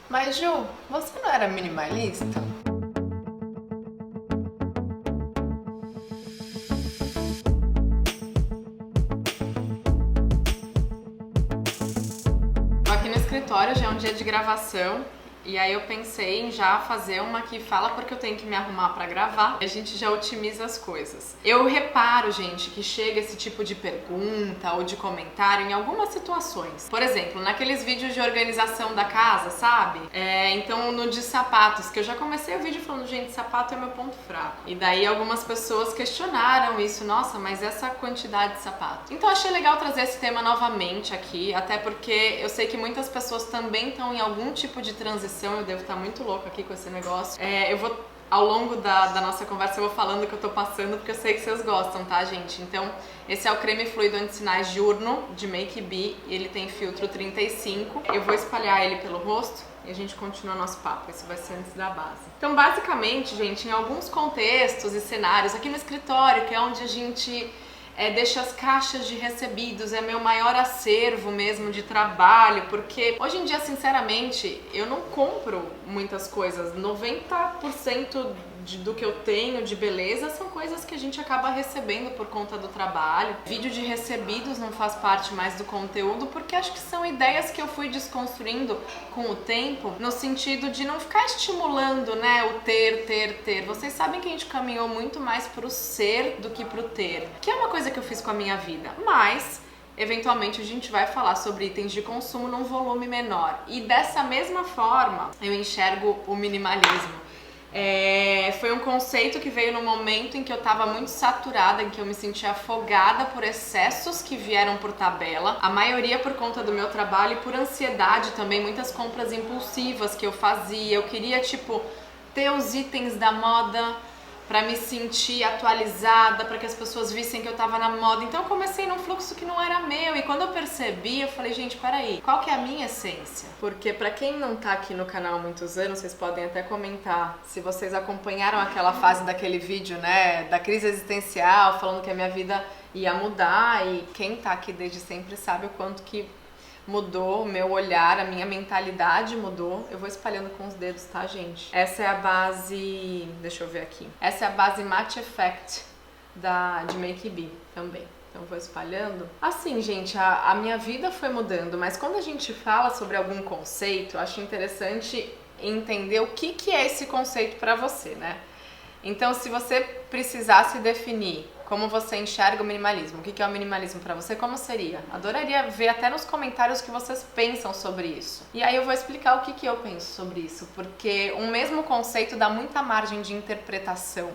Mas Ju, você não era minimalista? Tô aqui no escritório, já é um dia de gravação. E aí eu pensei em já fazer uma que fala porque eu tenho que me arrumar pra gravar. E a gente já otimiza as coisas. Eu reparo, gente, que chega esse tipo de pergunta ou de comentário em algumas situações. Por exemplo, naqueles vídeos de organização da casa, sabe? Então no de sapatos, que eu já comecei o vídeo falando, gente, sapato é meu ponto fraco. E daí algumas pessoas questionaram isso. Nossa, mas essa quantidade de sapato. Então achei legal trazer esse tema novamente aqui, até porque eu sei que muitas pessoas também estão em algum tipo de transição. Eu devo estar muito louca aqui com esse negócio. Eu vou, ao longo da nossa conversa, eu vou falando o que eu tô passando, porque eu sei que vocês gostam, tá, gente? Então, esse é o creme fluido anti-sinais diurno de Make Be. Ele tem filtro 35. Eu vou espalhar ele pelo rosto e a gente continua nosso papo. Esse vai ser antes da base. Então, basicamente, gente, em alguns contextos e cenários, aqui no escritório, que é onde a gente deixa as caixas de recebidos, é meu maior acervo mesmo de trabalho, porque hoje em dia, sinceramente, eu não compro muitas coisas. 90% do que eu tenho de beleza são coisas que a gente acaba recebendo por conta do trabalho. Vídeo de recebidos não faz parte mais do conteúdo, porque acho que são ideias que eu fui desconstruindo com o tempo, no sentido de não ficar estimulando, né, o ter. Vocês sabem que a gente caminhou muito mais pro ser do que pro ter, que é uma coisa que eu fiz com a minha vida, mas eventualmente a gente vai falar sobre itens de consumo num volume menor. E dessa mesma forma eu enxergo o minimalismo. Foi um conceito que veio no momento em que eu estava muito saturada, em que eu me sentia afogada por excessos que vieram por tabela, a maioria por conta do meu trabalho e por ansiedade também, muitas compras impulsivas que eu fazia. Eu queria, ter os itens da moda pra me sentir atualizada, pra que as pessoas vissem que eu tava na moda. Então eu comecei num fluxo que não era meu, e quando eu percebi, eu falei, gente, peraí, qual que é a minha essência? Porque pra quem não tá aqui no canal há muitos anos, vocês podem até comentar se vocês acompanharam aquela fase daquele vídeo, né, da crise existencial, falando que a minha vida ia mudar, e quem tá aqui desde sempre sabe o quanto que mudou o meu olhar, a minha mentalidade mudou. Eu vou espalhando com os dedos, tá, gente? Essa é a base... Deixa eu ver aqui. Essa é a base Matte Effect de Make Be também. Então vou espalhando. Assim, gente, a minha vida foi mudando, mas quando a gente fala sobre algum conceito, eu acho interessante entender o que é esse conceito pra você, né? Então, se você precisasse definir como você enxerga o minimalismo, o que é o minimalismo pra você, como seria? Adoraria ver até nos comentários o que vocês pensam sobre isso. E aí eu vou explicar o que eu penso sobre isso, porque um mesmo conceito dá muita margem de interpretação.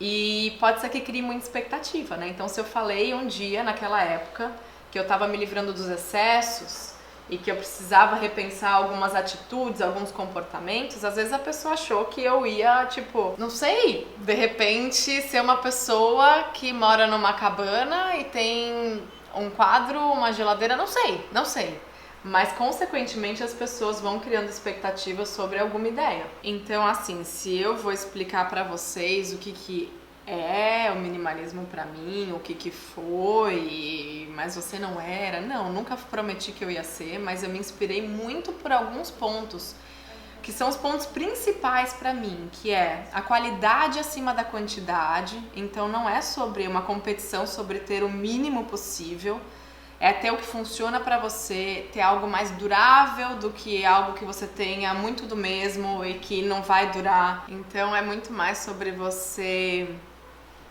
E pode ser que crie muita expectativa, né? Então, se eu falei um dia, naquela época, que eu tava me livrando dos excessos e que eu precisava repensar algumas atitudes, alguns comportamentos, às vezes a pessoa achou que eu ia, não sei, de repente ser uma pessoa que mora numa cabana e tem um quadro, uma geladeira, não sei. Mas, consequentemente, as pessoas vão criando expectativas sobre alguma ideia. Então, assim, se eu vou explicar pra vocês o que é o minimalismo pra mim, o que foi, mas você não era. Não, nunca prometi que eu ia ser, mas eu me inspirei muito por alguns pontos, que são os pontos principais pra mim, que é a qualidade acima da quantidade. Então não é sobre uma competição sobre ter o mínimo possível, é ter o que funciona pra você, ter algo mais durável do que algo que você tenha muito do mesmo e que não vai durar. Então é muito mais sobre você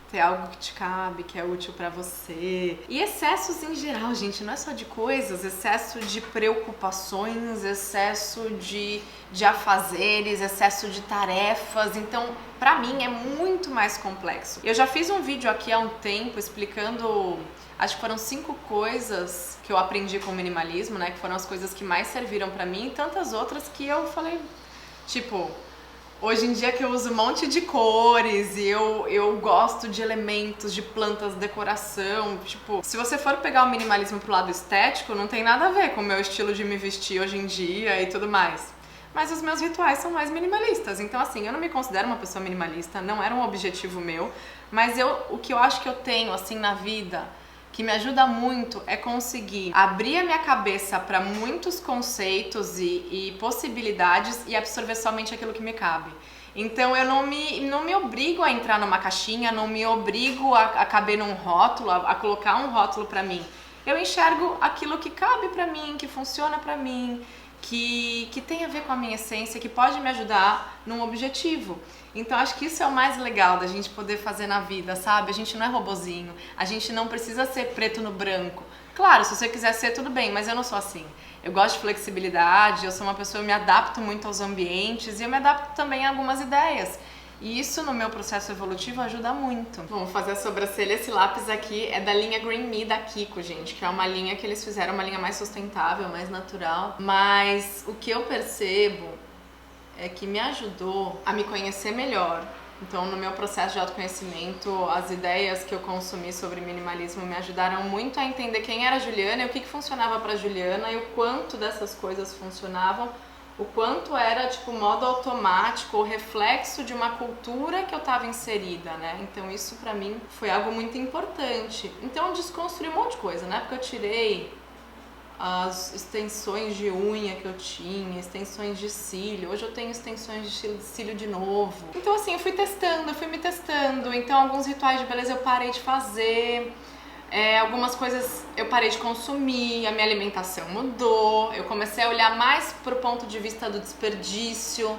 ter algo que te cabe, que é útil pra você. E excessos em geral, gente, não é só de coisas, excesso de preocupações, excesso de afazeres, excesso de tarefas. Então, pra mim, é muito mais complexo. Eu já fiz um vídeo aqui há um tempo explicando, acho que foram 5 coisas que eu aprendi com o minimalismo, né, que foram as coisas que mais serviram pra mim, e tantas outras que eu falei, hoje em dia que eu uso um monte de cores e eu gosto de elementos, de plantas, decoração, se você for pegar o minimalismo pro lado estético, não tem nada a ver com o meu estilo de me vestir hoje em dia e tudo mais. Mas os meus rituais são mais minimalistas, então assim, eu não me considero uma pessoa minimalista, não era um objetivo meu, mas o que eu acho que eu tenho assim na vida, que me ajuda muito é conseguir abrir a minha cabeça para muitos conceitos e possibilidades e absorver somente aquilo que me cabe. Então eu não me obrigo a entrar numa caixinha, não me obrigo a caber num rótulo, a colocar um rótulo para mim. Eu enxergo aquilo que cabe para mim, que funciona para mim, que tem a ver com a minha essência, que pode me ajudar num objetivo. Então acho que isso é o mais legal da gente poder fazer na vida, sabe? A gente não é robozinho, a gente não precisa ser preto no branco. Claro, se você quiser ser, tudo bem, mas eu não sou assim. Eu gosto de flexibilidade, eu sou uma pessoa, eu me adapto muito aos ambientes e eu me adapto também a algumas ideias. E isso no meu processo evolutivo ajuda muito. Vamos fazer a sobrancelha. Esse lápis aqui é da linha Green Me da Kiko, gente, que é uma linha que eles fizeram, uma linha mais sustentável, mais natural. Mas o que eu percebo é que me ajudou a me conhecer melhor. Então, no meu processo de autoconhecimento, as ideias que eu consumi sobre minimalismo me ajudaram muito a entender quem era a Juliana e o que funcionava para Juliana e o quanto dessas coisas funcionavam, o quanto era tipo modo automático ou reflexo de uma cultura que eu estava inserida, né? Então isso pra mim foi algo muito importante. Então eu desconstruí um monte de coisa, né? Porque eu tirei as extensões de unha que eu tinha, extensões de cílio. Hoje eu tenho extensões de cílio de novo. Então assim, eu fui me testando. Então alguns rituais de beleza eu parei de fazer. Algumas coisas eu parei de consumir, a minha alimentação mudou, eu comecei a olhar mais pro ponto de vista do desperdício,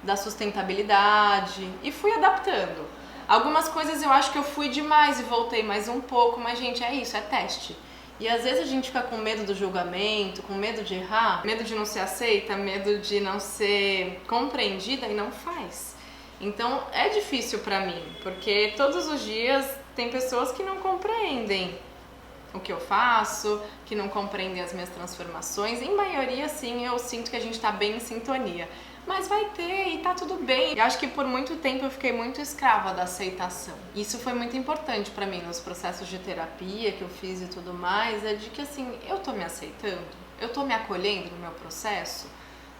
da sustentabilidade e fui adaptando. Algumas coisas eu acho que eu fui demais e voltei mais um pouco, mas gente, é isso, é teste. E às vezes a gente fica com medo do julgamento, com medo de errar, medo de não ser aceita, medo de não ser compreendida e não faz. Então é difícil pra mim, porque todos os dias tem pessoas que não compreendem o que eu faço, que não compreendem as minhas transformações. Em maioria, sim, eu sinto que a gente tá bem em sintonia. Mas vai ter e tá tudo bem. Eu acho que por muito tempo eu fiquei muito escrava da aceitação. Isso foi muito importante pra mim nos processos de terapia que eu fiz e tudo mais, é de que assim, eu tô me aceitando, eu tô me acolhendo no meu processo.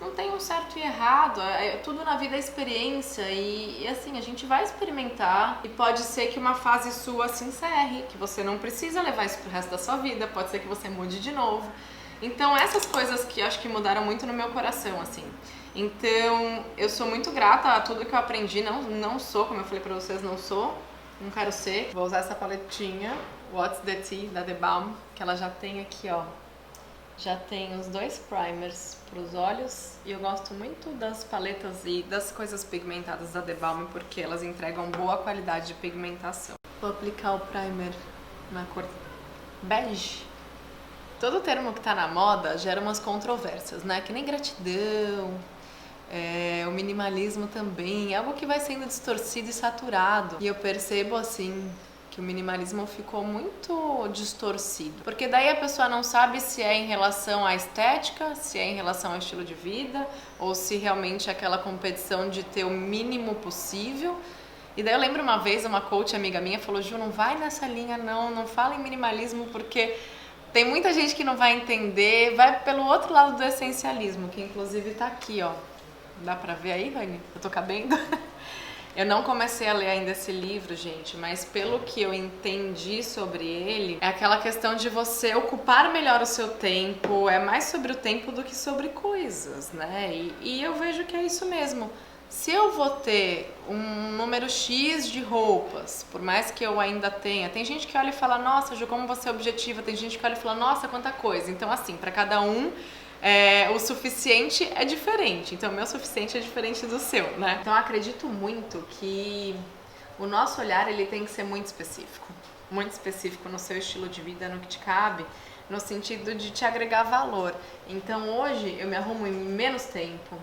Não tem um certo e errado, tudo na vida é experiência e assim, a gente vai experimentar e pode ser que uma fase sua se encerre, que você não precisa levar isso pro resto da sua vida, pode ser que você mude de novo. Então essas coisas que acho que mudaram muito no meu coração, assim. Então eu sou muito grata a tudo que eu aprendi, não sou, como eu falei pra vocês, não quero ser. Vou usar essa paletinha, What's the Tea, da The Balm, que ela já tem aqui, ó. Já tem os 2 primers para os olhos e eu gosto muito das paletas e das coisas pigmentadas da The Balm porque elas entregam boa qualidade de pigmentação. Vou aplicar o primer na cor bege. Todo termo que tá na moda gera umas controvérsias, né? Que nem gratidão, o minimalismo também, é algo que vai sendo distorcido e saturado. E eu percebo assim que o minimalismo ficou muito distorcido. Porque daí a pessoa não sabe se é em relação à estética, se é em relação ao estilo de vida, ou se realmente é aquela competição de ter o mínimo possível. E daí eu lembro uma vez, uma coach amiga minha falou, Ju, não vai nessa linha não fala em minimalismo, porque tem muita gente que não vai entender, vai pelo outro lado do essencialismo, que inclusive tá aqui, ó. Dá pra ver aí, Rani? Eu tô cabendo? Eu não comecei a ler ainda esse livro, gente, mas pelo que eu entendi sobre ele, é aquela questão de você ocupar melhor o seu tempo, é mais sobre o tempo do que sobre coisas, né? E eu vejo que é isso mesmo. Se eu vou ter um número X de roupas, por mais que eu ainda tenha, tem gente que olha e fala, nossa, Ju, como você é objetiva, tem gente que olha e fala, nossa, quanta coisa. Então, assim, para cada um, o suficiente é diferente, então o meu suficiente é diferente do seu, né? Então eu acredito muito que o nosso olhar ele tem que ser muito específico no seu estilo de vida, no que te cabe, no sentido de te agregar valor. Então hoje eu me arrumo em menos tempo,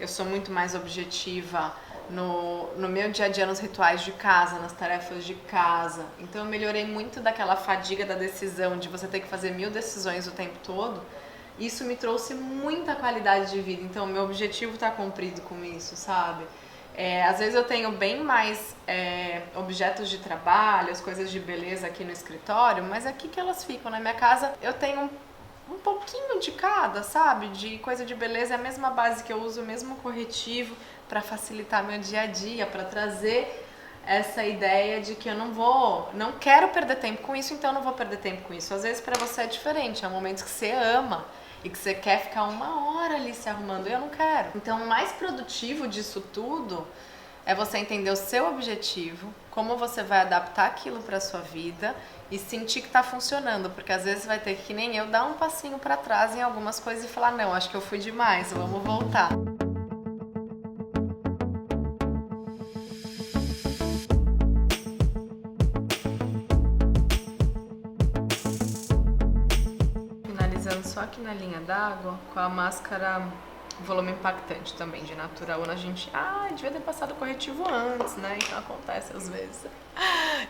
eu sou muito mais objetiva no meu dia a dia, nos rituais de casa, nas tarefas de casa. Então eu melhorei muito daquela fadiga da decisão, de você ter que fazer 1000 decisões o tempo todo. Isso me trouxe muita qualidade de vida, então meu objetivo tá cumprido com isso, sabe? Às vezes eu tenho bem mais objetos de trabalho, as coisas de beleza aqui no escritório, mas aqui que elas ficam. Na minha casa eu tenho um pouquinho de cada, sabe? De coisa de beleza, é a mesma base que eu uso, o mesmo corretivo para facilitar meu dia a dia, para trazer essa ideia de que eu não quero perder tempo com isso, então eu não vou perder tempo com isso. Às vezes pra você é diferente, é momentos que você ama e que você quer ficar 1 hora ali se arrumando, e eu não quero. Então o mais produtivo disso tudo é você entender o seu objetivo, como você vai adaptar aquilo pra sua vida e sentir que tá funcionando, porque às vezes vai ter que nem eu dar um passinho pra trás em algumas coisas e falar, não, acho que eu fui demais, vamos voltar. Só aqui na linha d'água, com a máscara volume impactante também, de Natura Una, a gente, devia ter passado o corretivo antes, né? Então acontece às vezes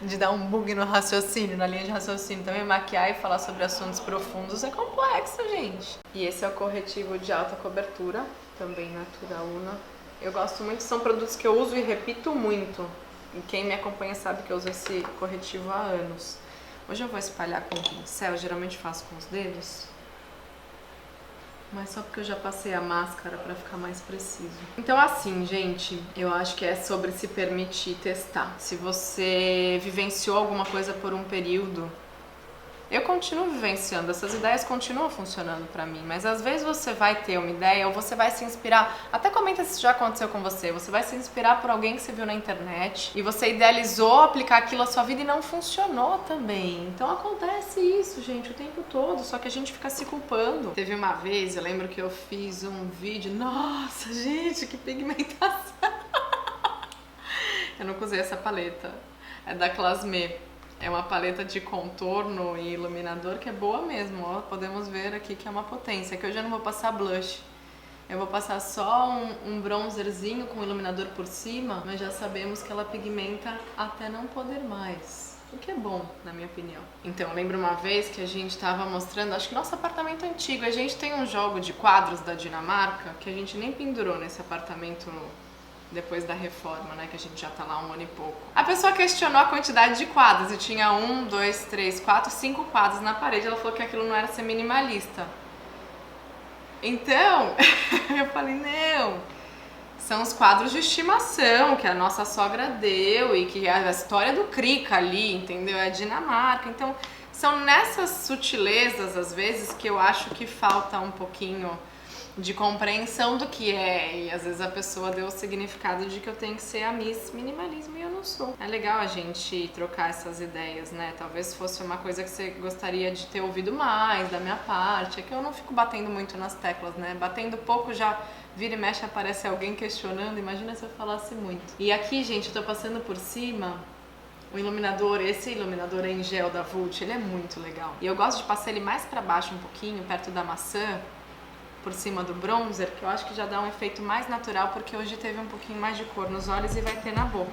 de dar um bug no raciocínio, na linha de raciocínio. Também maquiar e falar sobre assuntos profundos é complexo, gente. E esse é o corretivo de alta cobertura, também Natura Una. Eu gosto muito, são produtos que eu uso e repito muito. E quem me acompanha sabe que eu uso esse corretivo há anos. Hoje eu vou espalhar com o pincel, eu geralmente faço com os dedos. Mas só porque eu já passei a máscara pra ficar mais preciso. Então assim, gente, eu acho que é sobre se permitir testar. Se você vivenciou alguma coisa por um período, eu continuo vivenciando, essas ideias continuam funcionando pra mim, mas às vezes você vai ter uma ideia ou você vai se inspirar, até comenta se isso já aconteceu com você vai se inspirar por alguém que você viu na internet e você idealizou aplicar aquilo à sua vida e não funcionou também. Então acontece isso, gente, o tempo todo, só que a gente fica se culpando. Teve uma vez, eu lembro que eu fiz um vídeo, nossa, gente, que pigmentação! Eu nunca usei essa paleta, é da Classme. É uma paleta de contorno e iluminador que é boa mesmo, ó. Podemos ver aqui que é uma potência. Que hoje eu não vou passar blush. Eu vou passar só um bronzerzinho com iluminador por cima, mas já sabemos que ela pigmenta até não poder mais. O que é bom, na minha opinião. Então, eu lembro uma vez que a gente tava mostrando, acho que nosso apartamento antigo, a gente tem um jogo de quadros da Dinamarca que a gente nem pendurou nesse apartamento depois da reforma, né, que a gente já tá lá 1 ano e pouco. A pessoa questionou a quantidade de quadros e tinha 1, 2, 3, 4, 5 quadros na parede. Ela falou que aquilo não era ser minimalista. Então, eu falei, não, são os quadros de estimação que a nossa sogra deu e que é a história do Krika ali, entendeu? É a Dinamarca. Então, são nessas sutilezas, às vezes, que eu acho que falta um pouquinho de compreensão do que é, e às vezes a pessoa deu o significado de que eu tenho que ser a Miss Minimalismo e eu não sou. É legal a gente trocar essas ideias, né? Talvez fosse uma coisa que você gostaria de ter ouvido mais da minha parte, é que eu não fico batendo muito nas teclas, né? Batendo pouco já vira e mexe, aparece alguém questionando, imagina se eu falasse muito. E aqui, gente, eu tô passando por cima o iluminador, esse iluminador em gel da Vult, ele é muito legal. E eu gosto de passar ele mais pra baixo um pouquinho, perto da maçã, por cima do bronzer, que eu acho que já dá um efeito mais natural, porque hoje teve um pouquinho mais de cor nos olhos e vai ter na boca.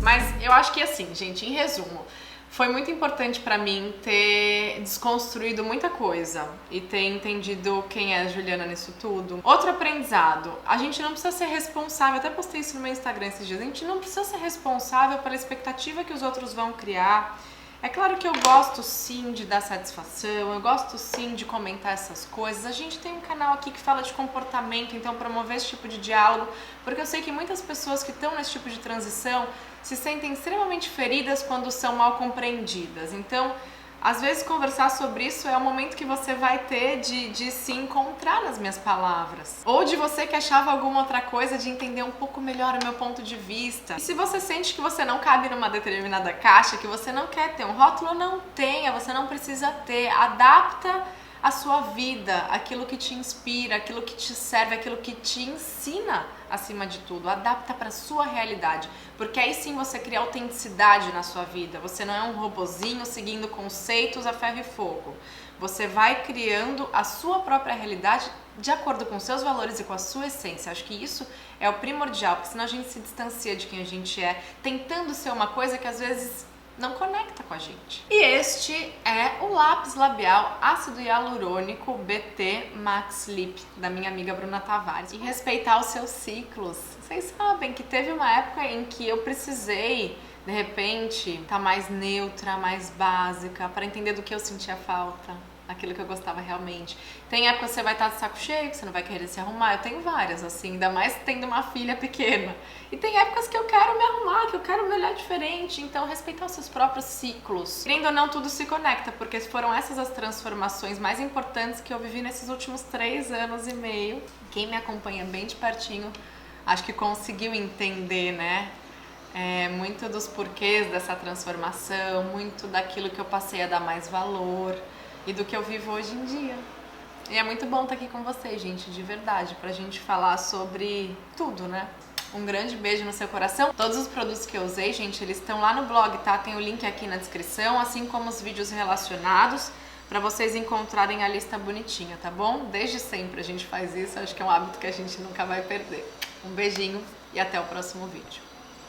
Mas eu acho que assim, gente, em resumo, foi muito importante pra mim ter desconstruído muita coisa e ter entendido quem é a Juliana nisso tudo. Outro aprendizado, a gente não precisa ser responsável, até postei isso no meu Instagram esses dias, a gente não precisa ser responsável pela expectativa que os outros vão criar. É claro que eu gosto sim de dar satisfação, eu gosto sim de comentar essas coisas. A gente tem um canal aqui que fala de comportamento, então promover esse tipo de diálogo, porque eu sei que muitas pessoas que estão nesse tipo de transição se sentem extremamente feridas quando são mal compreendidas. Então, às vezes conversar sobre isso é o momento que você vai ter de se encontrar nas minhas palavras. Ou de você que achava alguma outra coisa, de entender um pouco melhor o meu ponto de vista. E se você sente que você não cabe numa determinada caixa, que você não quer ter um rótulo, não tenha, você não precisa ter. Adapta a sua vida, aquilo que te inspira, aquilo que te serve, aquilo que te ensina, acima de tudo. Adapta para sua realidade, porque aí sim você cria autenticidade na sua vida. Você não é um robozinho seguindo conceitos a ferro e fogo. Você vai criando a sua própria realidade de acordo com seus valores e com a sua essência. Acho que isso é o primordial, porque senão a gente se distancia de quem a gente é, tentando ser uma coisa que às vezes não conecta com a gente. E este é o lápis labial ácido hialurônico BT Max Lip, da minha amiga Bruna Tavares. E respeitar os seus ciclos. Vocês sabem que teve uma época em que eu precisei, de repente, estar mais neutra, mais básica, para entender do que eu sentia falta. aquilo que eu gostava realmente. Tem época que você vai estar de saco cheio, que você não vai querer se arrumar. Eu tenho várias, assim, ainda mais tendo uma filha pequena. E tem épocas que eu quero me arrumar, que eu quero me olhar diferente. Então, respeitar os seus próprios ciclos. Querendo ou não, tudo se conecta, porque foram essas as transformações mais importantes que eu vivi nesses últimos 3 anos e meio. Quem me acompanha bem de pertinho, acho que conseguiu entender, né? Muito dos porquês dessa transformação, muito daquilo que eu passei a dar mais valor e do que eu vivo hoje em dia. E é muito bom estar aqui com vocês, gente, de verdade, pra gente falar sobre tudo, né? Um grande beijo no seu coração. Todos os produtos que eu usei, gente, eles estão lá no blog, tá? Tem o link aqui na descrição, assim como os vídeos relacionados, pra vocês encontrarem a lista bonitinha, tá bom? Desde sempre a gente faz isso, acho que é um hábito que a gente nunca vai perder. Um beijinho e até o próximo vídeo.